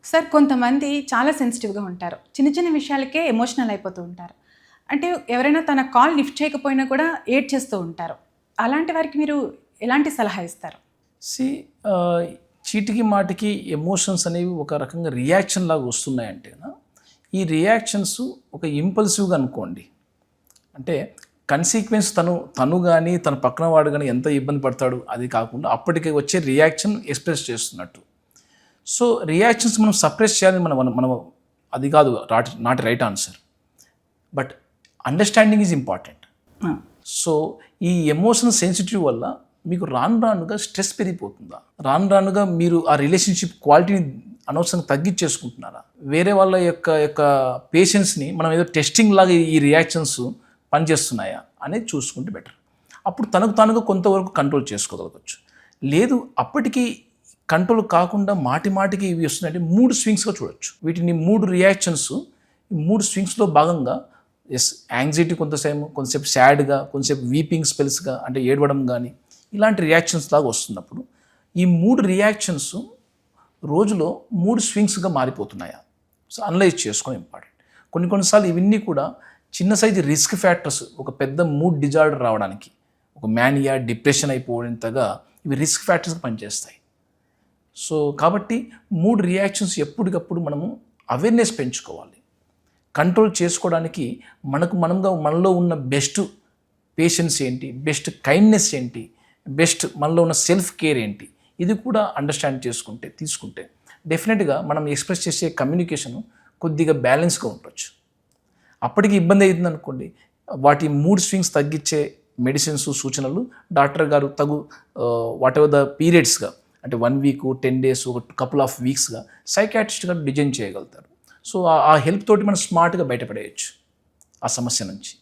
Sir కొంతమంది చాలా సెన్సిటివ్‌గా ఉంటారు. చిన్న చిన్న విషయాలకే ఎమోషనల్ అయిపోతూ ఉంటారు. అంటే ఎవరైనా తన కాల్ లిఫ్ట్ చేయకపోయినా కూడా ఏడ్చేస్తూ ఉంటారు. అలాంటి వారికి మీరు ఎలాంటి సలహా ఇస్తారు? సి చీటికి మాటికి ఎమోషన్స్ అనేవి ఒక రకంగా రియాక్షన్ లాగా వస్తున్నాయంటేనా ఈ రియాక్షన్స్ ఒక ఇంపల్సివ్గా అనుకోండి. అంటే కన్సీక్వెన్స్ తను కానీ తన పక్కన వాడు కానీ ఎంత ఇబ్బంది పడతాడు అది కాకుండా అప్పటికి వచ్చే రియాక్షన్ ఎక్స్ప్రెస్ చేస్తున్నట్టు. సో రియాక్షన్స్ మనం సప్రెస్ చేయాలని మనం అది కాదు not right answer. But understanding is important. So ఈ ఎమోషన్ సెన్సిటివ్ వల్ల మీకు రానుగా స్ట్రెస్ పెరిగిపోతుందా, రానుగా మీరు ఆ రిలేషన్షిప్ క్వాలిటీని అనవసరంగా తగ్గించేసుకుంటున్నారా, వేరే వాళ్ళ యొక్క పేషెన్స్ని మనం ఏదో టెస్టింగ్ లాగా ఈ రియాక్షన్స్ పనిచేస్తున్నాయా అనేది చూసుకుంటే బెటర్. అప్పుడు తనకు కొంతవరకు కంట్రోల్ చేసుకోగలగచ్చు. లేదు అప్పటికి కంట్రోల్ కాకుండా మాటికి ఇవి వస్తున్నాయంటే 3 స్వింగ్స్గా చూడొచ్చు. వీటిని 3 రియాక్షన్స్, ఈ 3 స్వింగ్స్లో భాగంగా యాంగ్జైటీ కొంతసేపు సాడ్గా, కొంతసేపు వీపింగ్ స్పెల్స్గా అంటే ఏడవడం కానీ ఇలాంటి రియాక్షన్స్ లాగా వస్తున్నప్పుడు ఈ 3 రియాక్షన్స్ రోజులో 3 స్వింగ్స్గా మారిపోతున్నాయా, సో అనలైజ్ చేసుకోవడం ఇంపార్టెంట్. కొన్నిసార్లు ఇవన్నీ కూడా చిన్న సైజు రిస్క్ ఫ్యాక్టర్స్ ఒక పెద్ద మూడ్ డిజార్డర్ రావడానికి, ఒక మేనియా డిప్రెషన్ అయిపోయేంతగా ఇవి రిస్క్ ఫ్యాక్టర్స్గా పనిచేస్తాయి. సో కాబట్టి 3 రియాక్షన్స్ ఎప్పటికప్పుడు మనము అవేర్నెస్ పెంచుకోవాలి. కంట్రోల్ చేసుకోవడానికి మనలో ఉన్న బెస్ట్ పేషెన్స్ ఏంటి, బెస్ట్ కైండ్నెస్ ఏంటి, బెస్ట్ మనలో ఉన్న సెల్ఫ్ కేర్ ఏంటి, ఇది కూడా అండర్స్టాండ్ తీసుకుంటే డెఫినెట్గా మనం ఎక్స్ప్రెస్ చేసే కమ్యూనికేషన్ కొద్దిగా బ్యాలెన్స్గా ఉండొచ్చు. అప్పటికి ఇబ్బంది అవుతుంది అనుకోండి, వాటి 3 స్వింగ్స్ తగ్గించే మెడిసిన్స్ సూచనలు డాక్టర్ గారు వాట్ ఎవర్ ద పీరియడ్స్గా అంటే 1 వీక్, 10 డేస్, ఒక కపుల్ ఆఫ్ వీక్స్గా సైకాట్రిస్ట్ గారు డిజైన్ చేయగలుగుతారు. సో ఆ హెల్ప్ తోటి మనం స్మార్ట్గా బయటపడేయచ్చు ఆ సమస్య నుంచి.